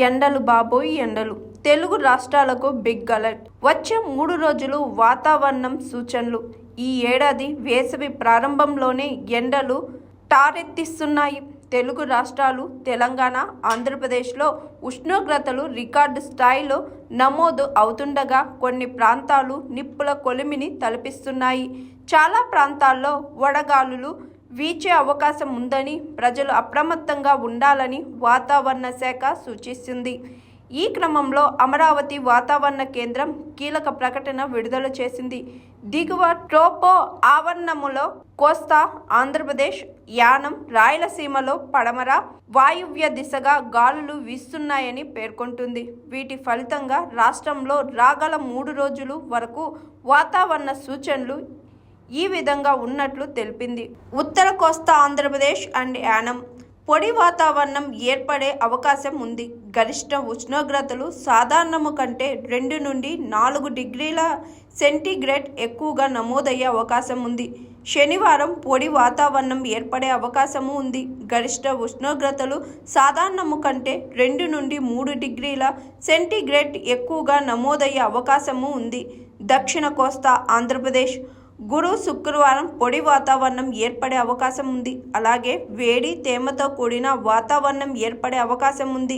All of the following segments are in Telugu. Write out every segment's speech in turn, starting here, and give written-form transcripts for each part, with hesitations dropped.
ఎండలు బాబోయ్ ఎండలు. తెలుగు రాష్ట్రాలకు బిగ్ అలర్ట్. వచ్చే 3 రోజులు వాతావరణం సూచనలు. ఈ ఏడాది వేసవి ప్రారంభంలోనే ఎండలు టారెత్తిస్తున్నాయి. తెలుగు రాష్ట్రాలు తెలంగాణ, ఆంధ్రప్రదేశ్లో ఉష్ణోగ్రతలు రికార్డు స్థాయిలో నమోదు అవుతుండగా కొన్ని ప్రాంతాలు నిప్పుల కొలిమిని తలపిస్తున్నాయి. చాలా ప్రాంతాల్లో వడగాలులు వీచే అవకాశం ఉందని, ప్రజలు అప్రమత్తంగా ఉండాలని వాతావరణ శాఖ సూచిస్తుంది. ఈ క్రమంలో అమరావతి వాతావరణ కేంద్రం కీలక ప్రకటన విడుదల చేసింది. దిగువ ట్రోపో ఆవరణములో కోస్తా ఆంధ్రప్రదేశ్, యానం, రాయలసీమలో పడమర వాయువ్య దిశగా గాలులు వీస్తున్నాయని పేర్కొంటుంది. వీటి ఫలితంగా రాష్ట్రంలో రాగల 3 రోజుల వరకు వాతావరణ సూచనలు ఈ విధంగా ఉన్నట్లు తెలిపింది. ఉత్తర కోస్తా ఆంధ్రప్రదేశ్ అండ్ యానం పొడి వాతావరణం ఏర్పడే అవకాశం ఉంది. గరిష్ట ఉష్ణోగ్రతలు సాధారణము కంటే 2 నుండి 4 డిగ్రీల సెంటీగ్రేడ్ ఎక్కువగా నమోదయ్యే అవకాశం ఉంది. శనివారం పొడి వాతావరణం ఏర్పడే అవకాశము ఉంది. గరిష్ట ఉష్ణోగ్రతలు సాధారణము కంటే 2 నుండి 3 డిగ్రీల సెంటీగ్రేడ్ ఎక్కువగా నమోదయ్యే అవకాశము ఉంది. దక్షిణ కోస్తా ఆంధ్రప్రదేశ్ గురు, శుక్రవారం పొడి వాతావరణం ఏర్పడే అవకాశం ఉంది. అలాగే వేడి, తేమతో కూడిన వాతావరణం ఏర్పడే అవకాశం ఉంది.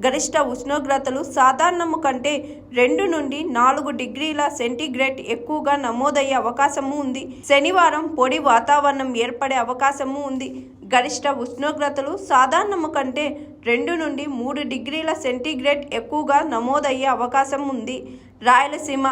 గరిష్ట ఉష్ణోగ్రతలు సాధారణము కంటే 2 నుండి 4 డిగ్రీల సెంటీగ్రేడ్ ఎక్కువగా నమోదయ్యే అవకాశము ఉంది. శనివారం పొడి వాతావరణం ఏర్పడే అవకాశము ఉంది. గరిష్ట ఉష్ణోగ్రతలు సాధారణము కంటే 2 నుండి 3 డిగ్రీల సెంటీగ్రేడ్ ఎక్కువగా నమోదయ్యే అవకాశం ఉంది. రాయలసీమ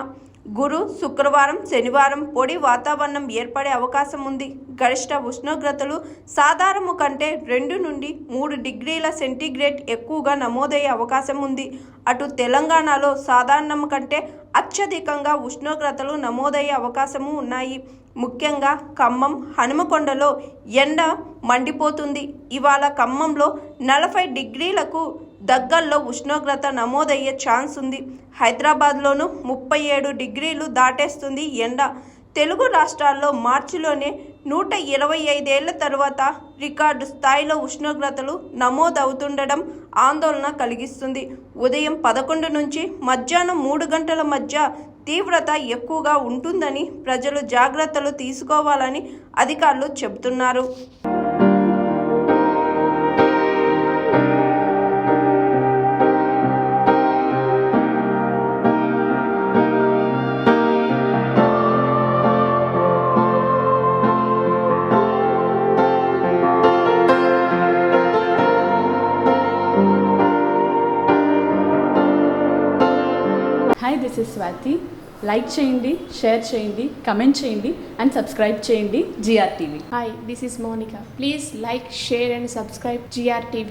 గురు, శుక్రవారం, శనివారం పొడి వాతావరణం ఏర్పడే అవకాశం ఉంది. గరిష్ట ఉష్ణోగ్రతలు సాధారణము కంటే 2 నుండి 3 డిగ్రీల సెంటీగ్రేడ్ ఎక్కువగా నమోదయ్యే అవకాశం ఉంది. అటు తెలంగాణలో సాధారణం కంటే అత్యధికంగా ఉష్ణోగ్రతలు నమోదయ్యే అవకాశము ఉన్నాయి. ముఖ్యంగా ఖమ్మం, హనుమకొండలో ఎండ మండిపోతుంది. ఇవాళ ఖమ్మంలో 40 డిగ్రీలకు దగ్గరలో ఉష్ణోగ్రత నమోదయ్యే ఛాన్స్ ఉంది. హైదరాబాద్లోనూ 37 డిగ్రీలు దాటేస్తుంది ఎండ. తెలుగు రాష్ట్రాల్లో మార్చిలోనే 125 ఏళ్ల తర్వాత రికార్డు స్థాయిలో ఉష్ణోగ్రతలు నమోదవుతుండడం ఆందోళన కలిగిస్తుంది. ఉదయం 11 నుంచి మధ్యాహ్నం 3 గంటల మధ్య తీవ్రత ఎక్కువగా ఉంటుందని, ప్రజలు జాగ్రత్తలు తీసుకోవాలని అధికారులు చెబుతున్నారు. Hi, this is Swathi. Like చేయండి, షేర్ చేయండి, కమెంట్ చేయండి అండ్ సబ్స్క్రైబ్ చేయండి GR TV. Hi, this is Monica. Please like, share and subscribe GR TV.